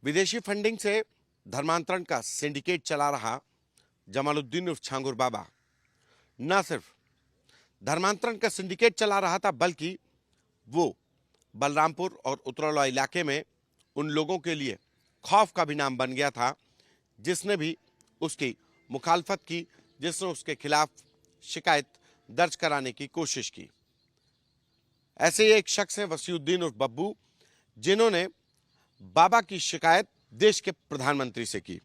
विदेशी फंडिंग से धर्मांतरण का सिंडिकेट चला रहा जमालुद्दीन उर्फ छांगुर बाबा न सिर्फ धर्मांतरण का सिंडिकेट चला रहा था, बल्कि वो बलरामपुर और उतरौला इलाके में उन लोगों के लिए खौफ का भी नाम बन गया था जिसने भी उसकी मुखालफत की, जिसने उसके खिलाफ शिकायत दर्ज कराने की कोशिश की। ऐसे ही एक शख्स है वसीउद्दीन उर्फ बब्बू, जिन्होंने बाबा की शिकायत देश के प्रधानमंत्री से की।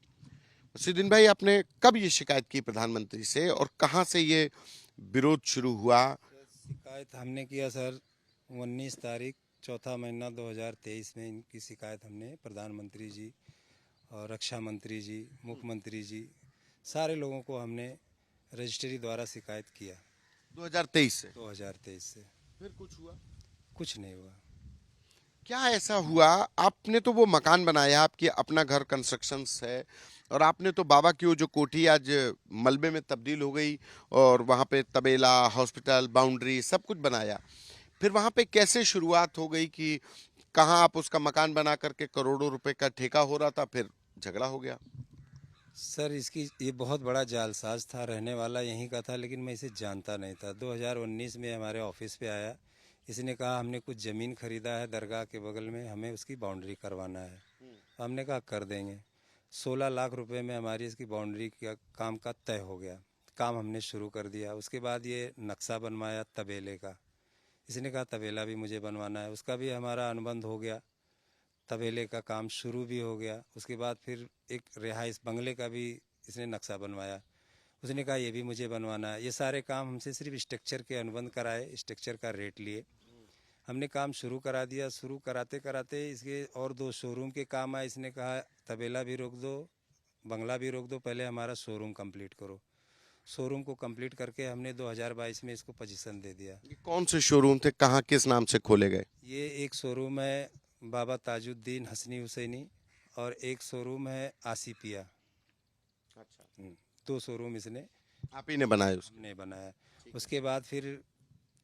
वसीउद्दीन भाई, आपने कब ये शिकायत की प्रधानमंत्री से और कहां से ये विरोध शुरू हुआ? शिकायत हमने किया सर 19 तारीख चौथा महीना 2023 में इनकी शिकायत हमने प्रधानमंत्री जी और रक्षा मंत्री जी, मुख्यमंत्री जी, सारे लोगों को हमने रजिस्ट्री द्वारा शिकायत किया 2023 से। 2023 से। फिर कुछ हुआ? कुछ नहीं हुआ। क्या ऐसा हुआ? आपने तो वो मकान बनाया, आपकी अपना घर कंस्ट्रक्शन है, और आपने तो बाबा की वो जो कोठी आज मलबे में तब्दील हो गई और वहाँ पे तबेला, हॉस्पिटल, बाउंड्री सब कुछ बनाया। फिर वहाँ पे कैसे शुरुआत हो गई कि कहाँ आप उसका मकान बना करके करोड़ों रुपए का ठेका हो रहा था, फिर झगड़ा हो गया? सर इसकी ये बहुत बड़ा जालसाज था, रहने वाला यहीं का था, लेकिन मैं इसे जानता नहीं था। 2019 में हमारे ऑफिस पे आया, इसने कहा हमने कुछ ज़मीन खरीदा है दरगाह के बगल में, हमें उसकी बाउंड्री करवाना है। हमने कहा कर देंगे। 16 लाख रुपए में हमारी इसकी बाउंड्री का काम का तय हो गया। काम हमने शुरू कर दिया। उसके बाद ये नक्शा बनवाया तबेले का, इसने कहा तबेला भी मुझे बनवाना है, उसका भी हमारा अनुबंध हो गया, तबेले का काम शुरू भी हो गया। उसके बाद फिर एक रिहाइश बंगले का भी इसने नक्शा बनवाया, उसने कहा ये भी मुझे बनवाना है। ये सारे काम हमसे सिर्फ स्ट्रक्चर के अनुबंध कराए, स्ट्रक्चर का रेट लिए, हमने काम शुरू करा दिया। शुरू कराते कराते इसके और 2 शोरूम के काम आए। इसने कहा तबेला भी रोक दो, बंगला भी रोक दो, पहले हमारा शोरूम कंप्लीट करो। शोरूम को कंप्लीट करके हमने 2022 में इसको पोजीशन दे दिया। ये कौन से शोरूम थे, कहाँ, किस नाम से खोले गए? ये एक शोरूम है बाबा ताजुद्दीन हसनी हुसैनी और एक शोरूम है आसिफिया। अच्छा, 2 शोरूम इसने आप ही ने बनाए उसको? हमने बनाया। उसके बाद फिर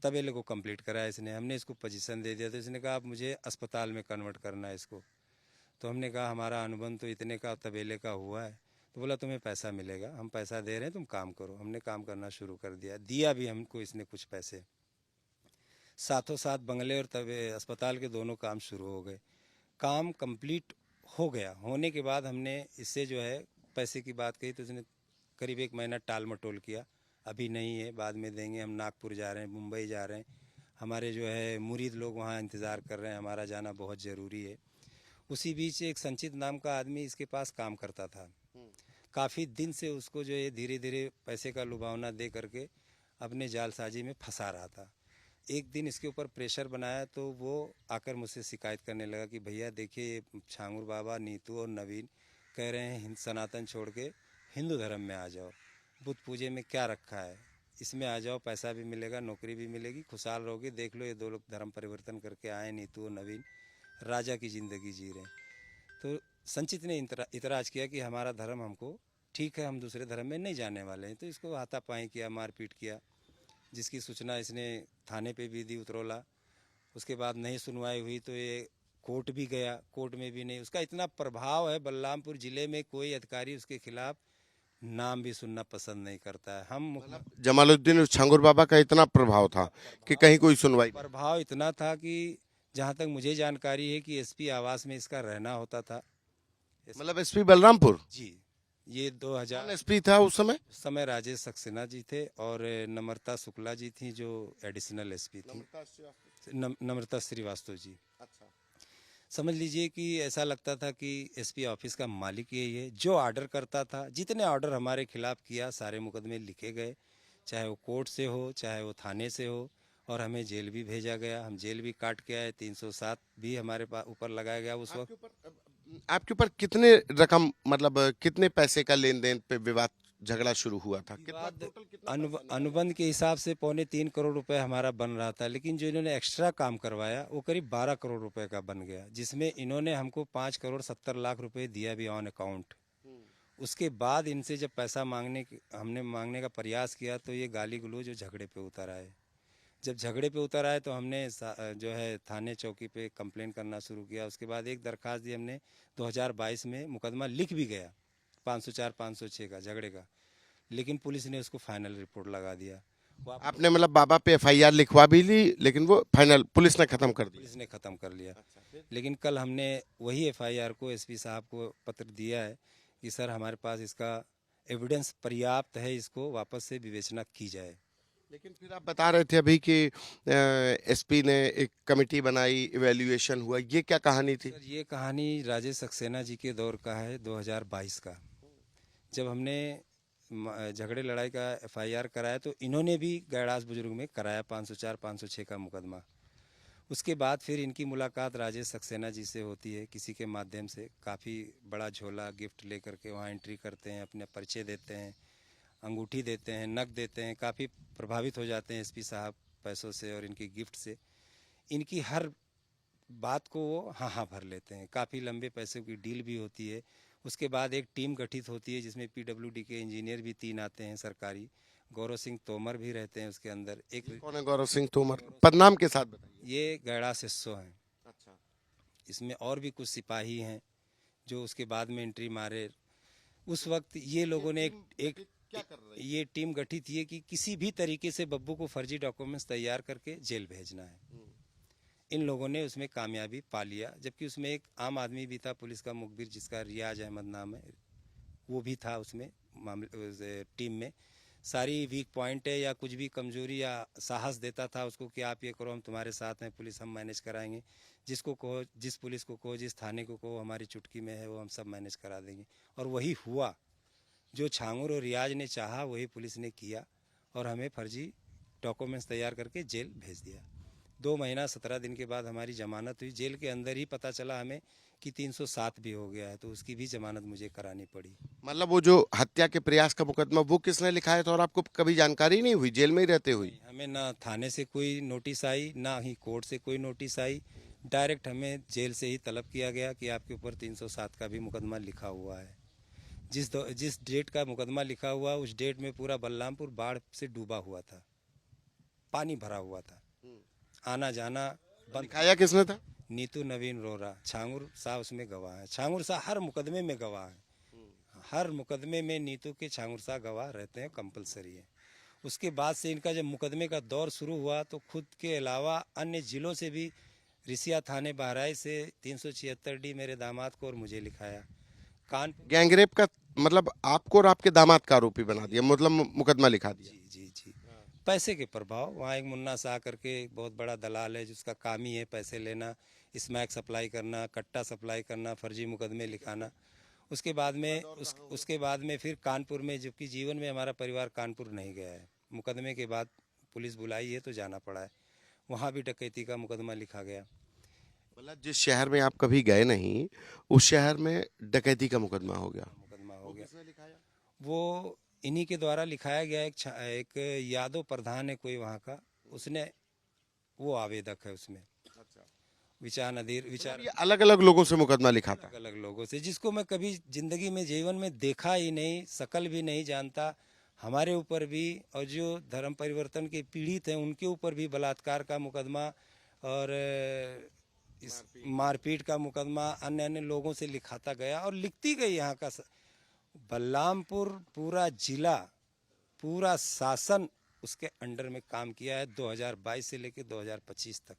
तबेले को कंप्लीट कराया इसने, हमने इसको पोजीशन दे दिया। तो इसने कहा आप मुझे अस्पताल में कन्वर्ट करना है इसको। तो हमने कहा हमारा अनुबंध तो इतने का तबेले का हुआ है। तो बोला तुम्हें पैसा मिलेगा, हम पैसा दे रहे हैं, तुम काम करो। हमने काम करना शुरू कर दिया, दिया भी हमको इसने कुछ पैसे। साथों साथ बंगले और तबे अस्पताल के दोनों काम शुरू हो गए। काम कंप्लीट हो गया, होने के बाद हमने इससे जो है पैसे की बात कही, तो इसने करीब 1 महीना टाल मटोल किया, अभी नहीं है, बाद में देंगे, हम नागपुर जा रहे हैं, मुंबई जा रहे हैं, हमारे जो है मुरीद लोग वहाँ इंतज़ार कर रहे हैं, हमारा जाना बहुत ज़रूरी है। उसी बीच एक संचित नाम का आदमी इसके पास काम करता था। काफ़ी दिन से उसको जो है धीरे धीरे पैसे का लुभावना दे करके अपने जालसाजी में फंसा रहा था। एक दिन इसके ऊपर प्रेशर बनाया तो वो आकर मुझसे शिकायत करने लगा कि भैया देखिए ये छांगुर बाबा, नीतू और नवीन कह रहे हैं सनातन छोड़ के हिंदू धर्म में आ जाओ, बुत पूजे में क्या रखा है, इसमें आ जाओ, पैसा भी मिलेगा, नौकरी भी मिलेगी, खुशहाल रहोगे, देख लो ये 2 लोग धर्म परिवर्तन करके आए, नीतू और नवीन राजा की ज़िंदगी जी रहे हैं। तो संचित ने इतराज़ किया कि हमारा धर्म हमको ठीक है, हम दूसरे धर्म में नहीं जाने वाले हैं। तो इसको हाथापाई किया, मारपीट किया, जिसकी सूचना इसने थाने पे भी दी उतरौला। उसके बाद नहीं सुनवाई हुई तो ये कोर्ट भी गया, कोर्ट में भी नहीं। उसका इतना प्रभाव है बलरामपुर ज़िले में, कोई अधिकारी उसके खिलाफ नाम भी सुनना पसंद नहीं करता है। हम जमालुद्दीन छांगुर बाबा का इतना प्रभाव था कि कहीं कोई सुनवाई नहीं। प्रभाव इतना था कि जहाँ तक मुझे जानकारी है कि एसपी आवास में इसका रहना होता था। मतलब एसपी बलरामपुर? जी, ये कौन 2000 एसपी था उस समय? उस समय राजेश सक्सेना जी थे और नम्रता शुक्ला जी थी जो एडिशनल एसपी थी। नम्रता श्रीवास्तव जी। अच्छा। समझ लीजिए कि ऐसा लगता था कि एसपी ऑफिस का मालिक यही है, जो ऑर्डर करता था। जितने ऑर्डर हमारे खिलाफ किया सारे मुकदमे लिखे गए, चाहे वो कोर्ट से हो चाहे वो थाने से हो, और हमें जेल भी भेजा गया। हम जेल भी काट के आए, 307 भी हमारे पास ऊपर लगाया गया उस वक्त। आपके ऊपर कितने रकम, मतलब कितने पैसे का लेन देन पे विवाद झगड़ा शुरू हुआ था? कितना विवाद टोटल कितना पैसा निकला? अनुबंध के हिसाब से 2.25 करोड़ रुपए हमारा बन रहा था, लेकिन जो इन्होंने एक्स्ट्रा काम करवाया वो करीब 12 करोड़ रुपए का बन गया, जिसमें इन्होंने हमको 5 करोड़ 70 लाख रुपए दिया भी ऑन अकाउंट। उसके बाद इनसे जब पैसा हमने मांगने का प्रयास किया तो ये गाली गलौज और झगड़े पे उतर आए। जब झगड़े पे उतर आए तो हमने जो है थाने चौकी पे कंप्लेन करना शुरू किया। उसके बाद एक दरखास्त दी हमने 2022 में, मुकदमा लिख भी गया 504 506 का झगड़े का, लेकिन पुलिस ने उसको फाइनल रिपोर्ट लगा दिया। आपने मतलब बाबा पे एफआईआर लिखवा भी ली, लेकिन वो फाइनल पुलिस ने खत्म कर दिया। पुलिस ने ख़त्म कर लिया। लेकिन कल हमने वही एफआईआर को एसपी साहब को पत्र दिया है कि सर हमारे पास इसका एविडेंस पर्याप्त है, इसको वापस से विवेचना की जाए। लेकिन फिर आप बता रहे थे अभी कि एसपी ने एक कमेटी बनाई, इवैल्यूएशन हुआ, ये क्या कहानी थी? सर ये कहानी राजेश सक्सेना जी के दौर का है, 2022 का। जब हमने झगड़े लड़ाई का एफआईआर कराया तो इन्होंने भी गैराज बुजुर्ग में कराया 504 506 का मुकदमा। उसके बाद फिर इनकी मुलाकात राजेश सक्सेना जी से होती है किसी के माध्यम से। काफ़ी बड़ा झोला गिफ्ट लेकर के वहाँ एंट्री करते हैं, अपने परिचय देते हैं, अंगूठी देते हैं, नग देते हैं। काफ़ी प्रभावित हो जाते हैं एसपी साहब पैसों से और इनकी गिफ्ट से। इनकी हर बात को वो हाँ हाँ भर लेते हैं। काफ़ी लंबे पैसे की डील भी होती है। उसके बाद एक टीम गठित होती है जिसमें पीडब्ल्यूडी के इंजीनियर भी 3 आते हैं सरकारी। गौरव सिंह तोमर भी रहते हैं उसके अंदर। ये कौन है गौरव सिंह तोमर? पदनाम के साथ बताइए। ये गैड़ा सिस्सो हैं। अच्छा। इसमें और भी कुछ सिपाही हैं जो उसके बाद में एंट्री मारे। उस वक्त ये लोगों ने एक क्या कर रहे हैं? ये टीम गठित ये कि किसी भी तरीके से बब्बू को फर्जी डॉक्यूमेंट्स तैयार करके जेल भेजना है। इन लोगों ने उसमें कामयाबी पा लिया, जबकि उसमें एक आम आदमी भी था पुलिस का मुखबिर जिसका रियाज अहमद नाम है, वो भी था उसमें मामले टीम में। सारी वीक पॉइंट है या कुछ भी कमजोरी या साहस देता था उसको कि आप ये करो, हम तुम्हारे साथ हैं, पुलिस हम मैनेज कराएंगे। जिसको कहो, जिस पुलिस को कहो, जिस थाने को कहो हमारी चुटकी में है, वो हम सब मैनेज करा देंगे। और वही हुआ। जो छांगुर और रियाज ने चाहा वही पुलिस ने किया और हमें फर्जी डॉक्यूमेंट्स तैयार करके जेल भेज दिया। 2 महीना 17 दिन के बाद हमारी जमानत हुई। जेल के अंदर ही पता चला हमें कि 307 भी हो गया है, तो उसकी भी जमानत मुझे करानी पड़ी। मतलब वो जो हत्या के प्रयास का मुकदमा वो किसने लिखाया था और आपको कभी जानकारी नहीं हुई जेल में ही रहते हुई? हमें ना थाने से कोई नोटिस आई, ना ही कोर्ट से कोई नोटिस आई। डायरेक्ट हमें जेल से ही तलब किया गया कि आपके ऊपर 307 का भी मुकदमा लिखा हुआ है। जिस डेट का मुकदमा लिखा हुआ उस डेट में पूरा बलरामपुर बाढ़ से डूबा हुआ था, पानी भरा हुआ था, आना जाना बंद। लिखाया किसने था? नीतू नवीन रोरा, छांगुर साहब उसमें गवाह है। छांगुर साहब हर मुकदमे में गवाह है। हर मुकदमे में नीतू के छांगुर साहब गवाह रहते हैं, कंपलसरी है। उसके बाद से इनका जब मुकदमे का दौर शुरू हुआ तो खुद के अलावा अन्य जिलों से भी, रिसिया थाने बहराइच से 376 डी मेरे दामाद को और मुझे लिखाया। कानपुर गैंगरेप का मतलब आपको और आपके दामाद का आरोपी बना दिया, मतलब मुकदमा लिखा दिया। जी पैसे के प्रभाव। वहाँ एक मुन्ना शाह करके बहुत बड़ा दलाल है जिसका काम ही है पैसे लेना, स्मैक सप्लाई करना, कट्टा सप्लाई करना, फर्जी मुकदमे लिखाना। उसके बाद में उसके बाद में फिर कानपुर में, जबकि जीवन में हमारा परिवार कानपुर नहीं गया है, मुकदमे के बाद पुलिस बुलाई है तो जाना पड़ा है। वहाँ भी डकैती का मुकदमा लिखा गया। मतलब जिस शहर में आप कभी गए नहीं उस शहर में डकैती का मुकदमा हो गया। किसने लिखाया? वो इन्हीं के द्वारा लिखाया गया। एक यादव प्रधान है कोई वहाँ का, उसने, वो आवेदक है उसमें। विचार नदीर विचार अलग अलग लोगों से मुकदमा लिखा था। अलग अलग लोगों से, जिसको मैं कभी जिंदगी में जीवन में देखा ही नहीं, शकल भी नहीं जानता। हमारे ऊपर भी और जो धर्म परिवर्तन के पीड़ित हैं उनके ऊपर भी बलात्कार का मुकदमा और इस मारपीट का मुकदमा अन्य अन्य लोगों से लिखाता गया और लिखती गई। यहाँ का बलरामपुर पूरा जिला, पूरा शासन उसके अंडर में काम किया है 2022 से लेकर 2025 तक।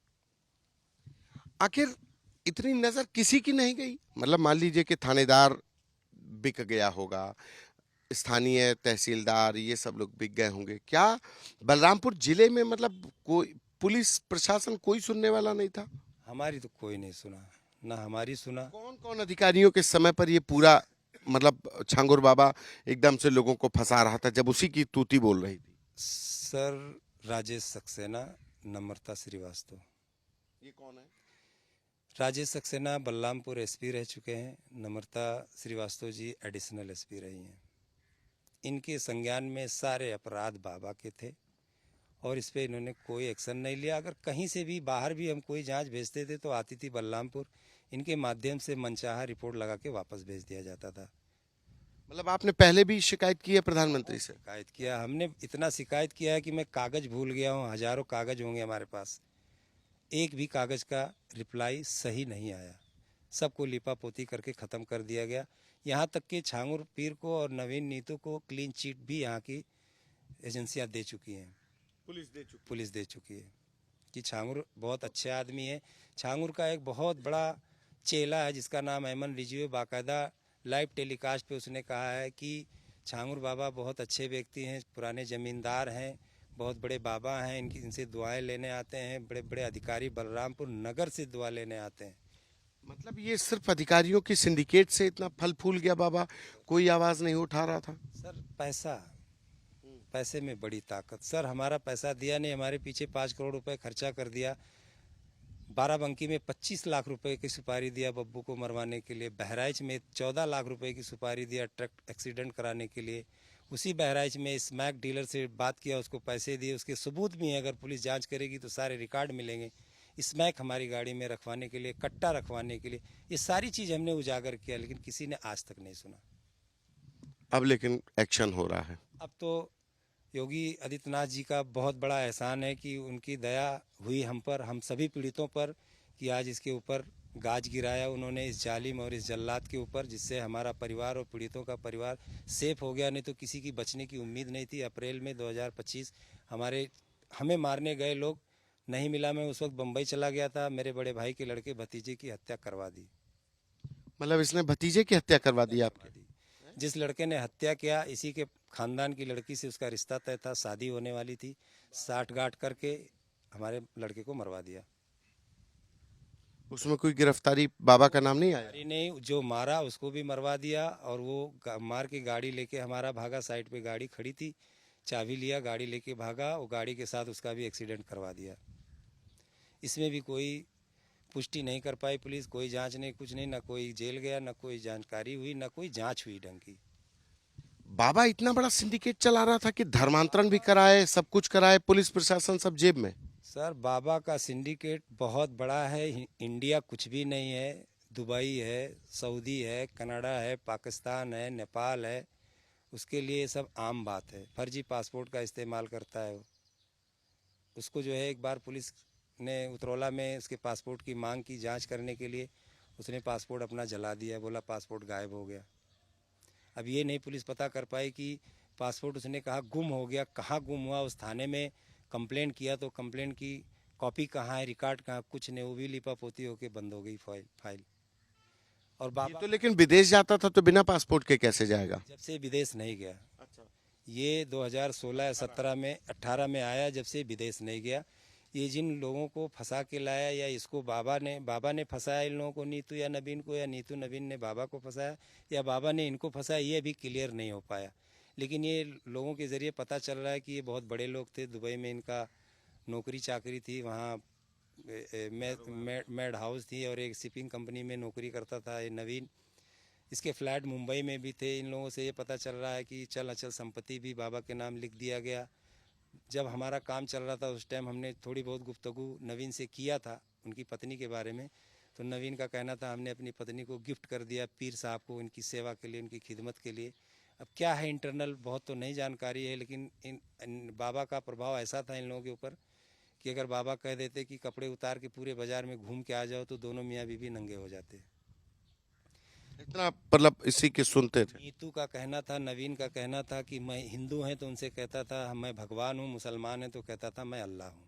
आखिर इतनी नजर किसी की नहीं गई? मतलब मान लीजिए कि थानेदार बिक गया होगा, स्थानीय तहसीलदार ये सब लोग बिक गए होंगे, क्या बलरामपुर जिले में मतलब कोई पुलिस प्रशासन कोई सुनने वाला नहीं था? हमारी तो कोई नहीं सुना, ना हमारी सुना। कौन कौन अधिकारियों के समय पर ये पूरा मतलब छांगुर बाबा एकदम से लोगों को फंसा रहा था जब उसी की तूती बोल रही थी? सर राजेश सक्सेना, नम्रता श्रीवास्तव। ये कौन है? राजेश सक्सेना बलरामपुर एसपी रह चुके हैं, नम्रता श्रीवास्तव जी एडिशनल एसपी रही हैं। इनके संज्ञान में सारे अपराध बाबा के थे और इस पे इन्होंने कोई एक्शन नहीं लिया। अगर कहीं से भी बाहर भी हम कोई जांच भेजते थे तो आती थी बलरामपुर, इनके माध्यम से मनचाहा रिपोर्ट लगा के वापस भेज दिया जाता था। मतलब आपने पहले भी शिकायत की है प्रधानमंत्री से? शिकायत किया हमने, इतना शिकायत किया है कि मैं कागज़ भूल गया हूँ, हज़ारों कागज़ होंगे हमारे पास, एक भी कागज़ का रिप्लाई सही नहीं आया। सबको लिपा पोती करके ख़त्म कर दिया गया। यहाँ तक कि छांगुर पीर को और नवीन नीतू को क्लीन चिट भी यहाँ की एजेंसियाँ दे चुकी हैं, पुलिस दे चुकी है कि छांगुर बहुत अच्छे आदमी है। छांगुर का एक बहुत बड़ा चेला है जिसका नाम अयमन रिजवी, बाकायदा लाइव टेलीकास्ट पे उसने कहा है कि छांगुर बाबा बहुत अच्छे व्यक्ति हैं, पुराने ज़मींदार हैं, बहुत बड़े बाबा हैं, इनसे दुआएं लेने आते हैं, बड़े बड़े अधिकारी बलरामपुर नगर से दुआ लेने आते हैं। मतलब ये सिर्फ अधिकारियों की सिंडिकेट से इतना फल फूल गया बाबा, कोई आवाज नहीं उठा रहा था? सर पैसा, पैसे में बड़ी ताकत। सर हमारा पैसा दिया नहीं, हमारे पीछे 5 करोड़ रुपए खर्चा कर दिया। बाराबंकी में 25 लाख रुपए की सुपारी दिया बब्बू को मरवाने के लिए। बहराइच में 14 लाख रुपए की सुपारी दिया ट्रक एक्सीडेंट कराने के लिए। उसी बहराइच में स्मैक डीलर से बात किया, उसको पैसे दिए, उसके सबूत भी हैं, अगर पुलिस जांच करेगी तो सारे रिकॉर्ड मिलेंगे। स्मैक हमारी गाड़ी में रखवाने के लिए, कट्टा रखवाने के लिए, ये सारी चीज़ हमने उजागर किया, लेकिन किसी ने आज तक नहीं सुना। अब लेकिन एक्शन हो रहा है। अब तो योगी आदित्यनाथ जी का बहुत बड़ा एहसान है कि उनकी दया हुई हम पर, हम सभी पीड़ितों पर, कि आज इसके ऊपर गाज गिराया उन्होंने, इस जालिम और इस जल्लाद के ऊपर, जिससे हमारा परिवार और पीड़ितों का परिवार सेफ हो गया। नहीं तो किसी की बचने की उम्मीद नहीं थी। अप्रैल में 2025 हमें मारने गए लोग नहीं मिला। मैं उस वक्त बम्बई चला गया था, मेरे बड़े भाई के लड़के भतीजे की हत्या करवा दी। मतलब इसने भतीजे की हत्या करवा दी आपके? जिस लड़के ने हत्या किया, इसी के खानदान की लड़की से उसका रिश्ता तय था, शादी होने वाली थी, साठ गांठ करके हमारे लड़के को मरवा दिया। उसमें कोई गिरफ्तारी बाबा का नाम नहीं आया? अरे नहीं, जो मारा उसको भी मरवा दिया, और वो मार के गाड़ी लेके हमारा भागा। साइड पे गाड़ी खड़ी थी, चाबी लिया, गाड़ी लेके भागा, वो गाड़ी के साथ उसका भी एक्सीडेंट करवा दिया। इसमें भी कोई पुष्टि नहीं कर पाई पुलिस, कोई जांच नहीं, कुछ नहीं, ना कोई जेल गया, ना कोई जानकारी हुई, ना कोई जांच हुई ढंग की। बाबा इतना बड़ा सिंडिकेट चला रहा था कि धर्मांतरण भी कराए, सब कुछ कराए, पुलिस प्रशासन सब जेब में। सर बाबा का सिंडिकेट बहुत बड़ा है। इंडिया कुछ भी नहीं है, दुबई है, सऊदी है, कनाडा है, पाकिस्तान है, नेपाल है, उसके लिए सब आम बात है। फर्जी पासपोर्ट का इस्तेमाल करता है वो। उसको जो है, एक बार पुलिस ने उतरौला में उसके पासपोर्ट की मांग की जांच करने के लिए, उसने पासपोर्ट अपना जला दिया, बोला पासपोर्ट गायब हो गया। अब ये नहीं पुलिस पता कर पाई कि पासपोर्ट उसने कहा गुम हो गया, कहाँ गुम हुआ। उस थाने में कंप्लेंट किया तो कंप्लेंट की कॉपी कहाँ है, रिकॉर्ड कहाँ, कुछ नहीं, वो भी लिपा पोती होके बंद हो गई फाइल। और ये बाबा तो लेकिन विदेश जाता था तो बिना पासपोर्ट के कैसे जाएगा? जब से विदेश नहीं गया, ये 2016 या 17 में 18 में आया, जब से विदेश नहीं गया। ये जिन लोगों को फंसा के लाया, या इसको बाबा ने फंसाया इन लोगों को, नीतू या नवीन को, या नीतू नवीन ने बाबा को फंसाया, या बाबा ने इनको फंसाया, ये अभी क्लियर नहीं हो पाया। लेकिन ये लोगों के ज़रिए पता चल रहा है कि ये बहुत बड़े लोग थे। दुबई में इनका नौकरी चाकरी थी, वहाँ मेड हाउस थी, और एक शिपिंग कंपनी में नौकरी करता था ये नवीन। इसके फ्लैट मुंबई में भी थे। इन लोगों से ये पता चल रहा है कि चल अचल संपत्ति भी बाबा के नाम लिख दिया गया। जब हमारा काम चल रहा था उस टाइम हमने थोड़ी बहुत गुफ्तगू नवीन से किया था उनकी पत्नी के बारे में। तो नवीन का कहना था हमने अपनी पत्नी को गिफ्ट कर दिया पीर साहब को, उनकी सेवा के लिए, उनकी खिदमत के लिए। अब क्या है इंटरनल बहुत तो नहीं जानकारी है, लेकिन इन बाबा का प्रभाव ऐसा था इन लोगों के ऊपर कि अगर बाबा कह देते कि कपड़े उतार के पूरे बाजार में घूम के आ जाओ, तो दोनों मियाँ बीवी नंगे हो जाते। इतना मतलब इसी के सुनते थे। नीतू का कहना था, नवीन का कहना था कि मैं हिंदू हैं तो उनसे कहता था मैं भगवान हूँ, मुसलमान है तो कहता था मैं अल्लाह हूँ।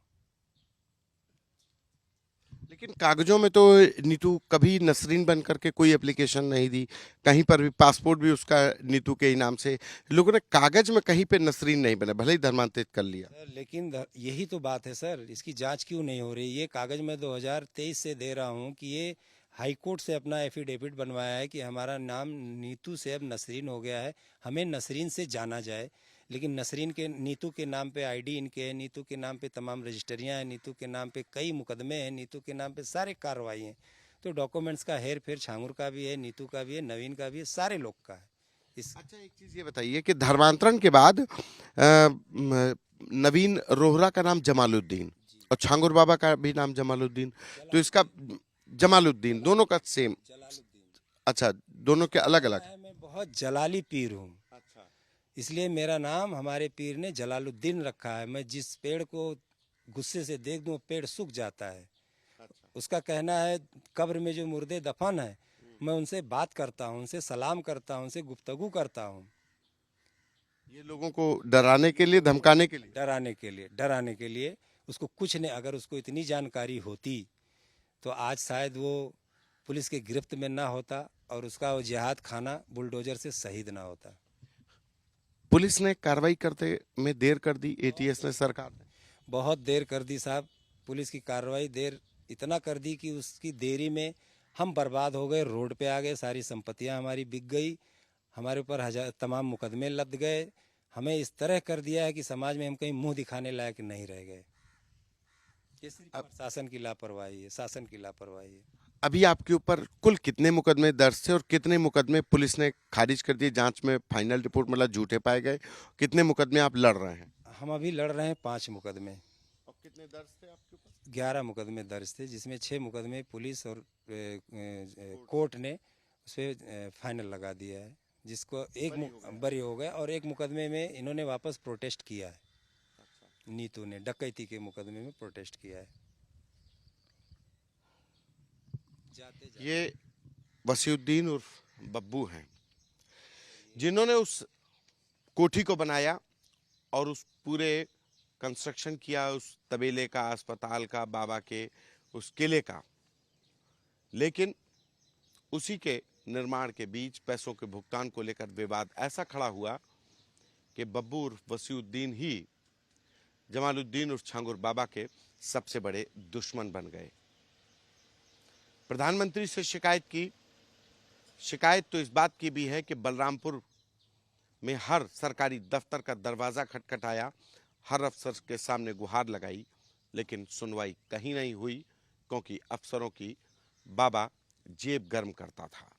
लेकिन कागजों में तो नीतू कभी नसरीन बन करके कोई एप्लीकेशन नहीं दी, कहीं पर भी पासपोर्ट भी उसका नीतू के ही नाम से। लोगों ने कागज में कहीं पे नसरीन नहीं बने, भले ही धर्मांतरित कर लिया। सर लेकिन यही तो बात है सर, इसकी जांच क्यों नहीं हो रही? ये कागज मैं 2023 से दे रहा हूँ कि ये हाई कोर्ट से अपना एफिडेविट बनवाया है कि हमारा नाम नीतू से अब नसरीन हो गया है, हमें नसरीन से जाना जाए। लेकिन नसरीन के, नीतू के नाम पे आईडी इनके है, नीतू के नाम पे तमाम रजिस्टरियाँ हैं, नीतू के नाम पे कई मुकदमे हैं, नीतू के नाम पे सारे कार्रवाई हैं। तो डॉक्यूमेंट्स का हेर फेर छांगुर का भी है, नीतू का भी है, नवीन का भी है, सारे लोग का है। अच्छा, एक चीज ये बताइए कि धर्मांतरण के बाद नवीन रोहरा का नाम जमालुद्दीन और छांगुर बाबा का भी नाम जमालुद्दीन, तो इसका जमालुद्दीन दोनों का सेम? जलालुद्दीन अच्छा, दोनों के अलग अलग? मैं बहुत जलाली पीर हूँ, अच्छा। इसलिए मेरा नाम हमारे पीर ने जलालुद्दीन रखा है। मैं जिस पेड़ को गुस्से से देख दूं वो पेड़ सूख जाता है। अच्छा। उसका कहना है कब्र में जो मुर्दे दफन है, मैं उनसे बात करता हूँ, उनसे सलाम करता हूँ, उनसे गुफ्तगू करता हूँ। ये लोगों को डराने के लिए, धमकाने के लिए? डराने के लिए उसको कुछ नहीं, अगर उसको इतनी जानकारी होती तो आज शायद वो पुलिस के गिरफ्त में ना होता और उसका वो जिहाद खाना बुलडोजर से शहीद ना होता। पुलिस ने कार्रवाई करते में देर कर दी, एटीएस ने, सरकार ने? बहुत देर कर दी साहब, पुलिस की कार्रवाई देर इतना कर दी कि उसकी देरी में हम बर्बाद हो गए, रोड पे आ गए, सारी संपत्तियां हमारी बिक गई, हमारे ऊपर हजार तमाम मुकदमे लद गए। हमें इस तरह कर दिया है कि समाज में हम कहीं मुंह दिखाने लायक नहीं रह गए। ये सिर्फ प्रशासन की लापरवाही है, शासन की लापरवाही है। अभी आपके ऊपर कुल कितने मुकदमे दर्ज थे और कितने मुकदमे पुलिस ने खारिज कर दिए, जांच में फाइनल रिपोर्ट मतलब झूठे पाए गए? कितने मुकदमे आप लड़ रहे हैं? हम अभी लड़ रहे हैं 5 मुकदमे। और कितने दर्ज थे आपके ऊपर? 11 मुकदमे दर्ज थे, जिसमें 6 मुकदमे पुलिस और कोर्ट ने उस पर फाइनल लगा दिया है, जिसको बरी हो गए और एक मुकदमे में इन्होंने वापस प्रोटेस्ट किया है। नीतू ने डकैती के मुकदमे में प्रोटेस्ट किया है। ये वसीउद्दीन उर्फ बब्बू हैं, जिन्होंने उस कोठी को बनाया और उस पूरे कंस्ट्रक्शन किया, उस तबेले का, अस्पताल का, बाबा के उस किले का। लेकिन उसी के निर्माण के बीच पैसों के भुगतान को लेकर विवाद ऐसा खड़ा हुआ कि बब्बू उर्फ वसीउद्दीन ही जमालुद्दीन उर्फ छांगुर बाबा के सबसे बड़े दुश्मन बन गए। प्रधानमंत्री से शिकायत की। शिकायत तो इस बात की भी है कि बलरामपुर में हर सरकारी दफ्तर का दरवाजा खटखटाया, हर अफसर के सामने गुहार लगाई, लेकिन सुनवाई कहीं नहीं हुई, क्योंकि अफसरों की बाबा जेब गर्म करता था।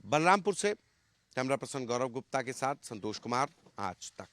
बलरामपुर से कैमरा पर्सन गौरव गुप्ता के साथ संतोष कुमार, आज तक।